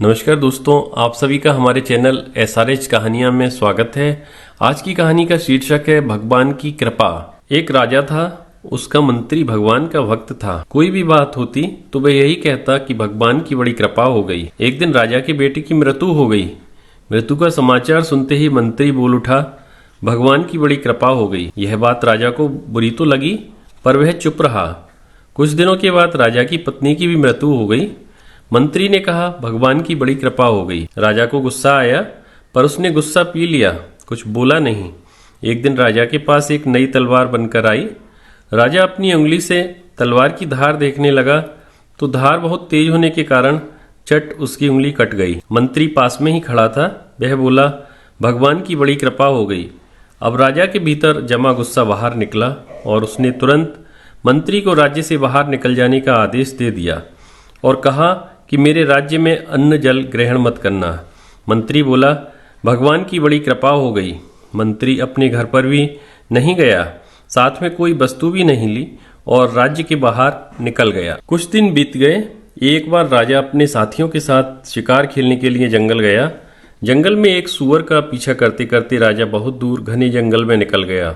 नमस्कार दोस्तों, आप सभी का हमारे चैनल SRH कहानियां में स्वागत है। आज की कहानी का शीर्षक है भगवान की कृपा। एक राजा था, उसका मंत्री भगवान का भक्त था। कोई भी बात होती तो वह यही कहता कि भगवान की बड़ी कृपा हो गई। एक दिन राजा के बेटे की मृत्यु हो गई। मृत्यु का समाचार सुनते ही मंत्री बोल उठा, भगवान की बड़ी कृपा हो गई। यह बात राजा को बुरी तो लगी, पर वह चुप रहा। कुछ दिनों के बाद राजा की पत्नी की भी मृत्यु हो गई। मंत्री ने कहा, भगवान की बड़ी कृपा हो गई। राजा को गुस्सा आया, पर उसने गुस्सा पी लिया, कुछ बोला नहीं। एक दिन राजा के पास एक नई तलवार बनकर आई। राजा अपनी उंगली से तलवार की धार देखने लगा तो धार बहुत तेज होने के कारण चट उसकी उंगली कट गई। मंत्री पास में ही खड़ा था। वह बोला, भगवान की बड़ी कृपा हो गई। अब राजा के भीतर जमा गुस्सा बाहर निकला और उसने तुरंत मंत्री को राज्य से बाहर निकल जाने का आदेश दे दिया और कहा कि मेरे राज्य में अन्न जल ग्रहण मत करना। मंत्री बोला, भगवान की बड़ी कृपा हो गई। मंत्री अपने घर पर भी नहीं गया, साथ में कोई वस्तु भी नहीं ली और राज्य के बाहर निकल गया। कुछ दिन बीत गए। एक बार राजा अपने साथियों के साथ शिकार खेलने के लिए जंगल गया। जंगल में एक सूअर का पीछा करते करते राजा बहुत दूर घने जंगल में निकल गया।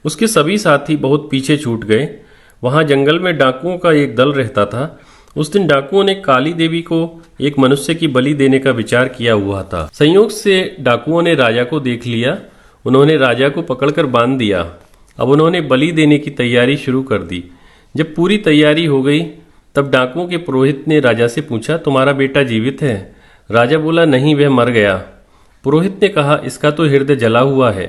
उसके सभी साथी बहुत पीछे छूट गए। वहां जंगल में डाकुओं का एक दल रहता था। उस दिन डाकुओं ने काली देवी को एक मनुष्य की बलि देने का विचार किया हुआ था। संयोग से डाकुओं ने राजा को देख लिया। उन्होंने राजा को पकड़कर बांध दिया। अब उन्होंने बलि देने की तैयारी शुरू कर दी। जब पूरी तैयारी हो गई तब डाकुओं के पुरोहित ने राजा से पूछा, तुम्हारा बेटा जीवित है? राजा बोला, नहीं, वह मर गया। पुरोहित ने कहा, इसका तो हृदय जला हुआ है।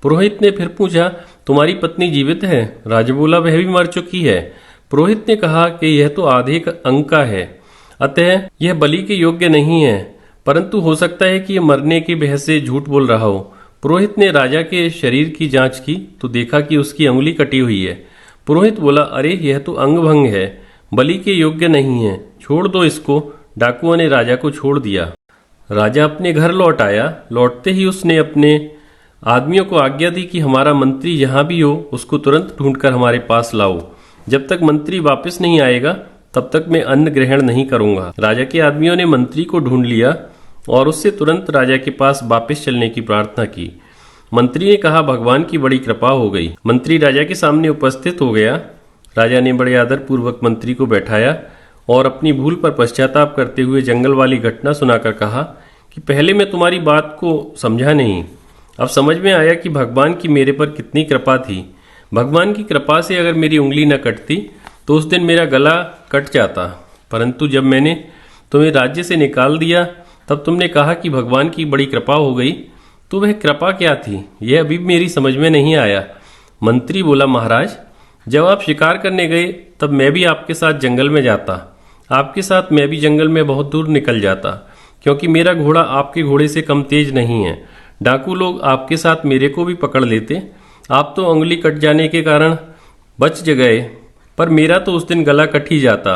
पुरोहित ने फिर पूछा, तुम्हारी पत्नी जीवित है? राजा बोला, वह भी मर चुकी है। पुरोहित ने कहा कि यह तो आधे अंग का है, अतः यह बलि के योग्य नहीं है, परंतु हो सकता है कि यह मरने के भय से झूठ बोल रहा हो। पुरोहित ने राजा के शरीर की जांच की तो देखा कि उसकी अंगुली कटी हुई है। पुरोहित बोला, अरे यह तो अंग भंग है, बलि के योग्य नहीं है, छोड़ दो इसको। डाकुओं ने राजा को छोड़ दिया। राजा अपने घर लौट आया। लौटते ही उसने अपने आदमियों को आज्ञा दी कि हमारा मंत्री जहां भी हो उसको तुरंत ढूंढकर हमारे पास लाओ। जब तक मंत्री वापस नहीं आएगा तब तक मैं अन्न ग्रहण नहीं करूंगा। राजा के आदमियों ने मंत्री को ढूंढ लिया और उससे तुरंत राजा के पास वापस चलने की प्रार्थना की। मंत्री ने कहा, भगवान की बड़ी कृपा हो गई। मंत्री राजा के सामने उपस्थित हो गया। राजा ने बड़े आदर पूर्वक मंत्री को बैठाया और अपनी भूल पर पश्चाताप करते हुए जंगल वाली घटना सुनाकर कहा कि पहले मैं तुम्हारी बात को समझा नहीं, अब समझ में आया कि भगवान की मेरे पर कितनी कृपा थी। भगवान की कृपा से अगर मेरी उंगली न कटती तो उस दिन मेरा गला कट जाता, परंतु जब मैंने तुम्हें राज्य से निकाल दिया तब तुमने कहा कि भगवान की बड़ी कृपा हो गई, तो वह कृपा क्या थी यह अभी मेरी समझ में नहीं आया। मंत्री बोला, महाराज, जब आप शिकार करने गए तब मैं भी आपके साथ जंगल में जाता। आपके साथ मैं भी जंगल में बहुत दूर निकल जाता, क्योंकि मेरा घोड़ा आपके घोड़े से कम तेज नहीं है। डाकू लोग आपके साथ मेरे को भी पकड़ लेते। आप तो उंगली कट जाने के कारण बच गए, पर मेरा तो उस दिन गला कट ही जाता।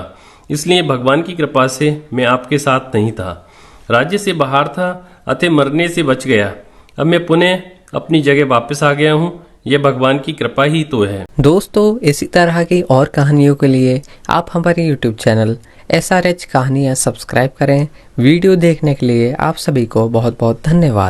इसलिए भगवान की कृपा से मैं आपके साथ नहीं था, राज्य से बाहर था, अतः मरने से बच गया। अब मैं पुनः अपनी जगह वापस आ गया हूँ। यह भगवान की कृपा ही तो है। दोस्तों, इसी तरह की और कहानियों के लिए आप हमारे YouTube चैनल SRH कहानियाँ सब्सक्राइब करें। वीडियो देखने के लिए आप सभी को बहुत बहुत धन्यवाद।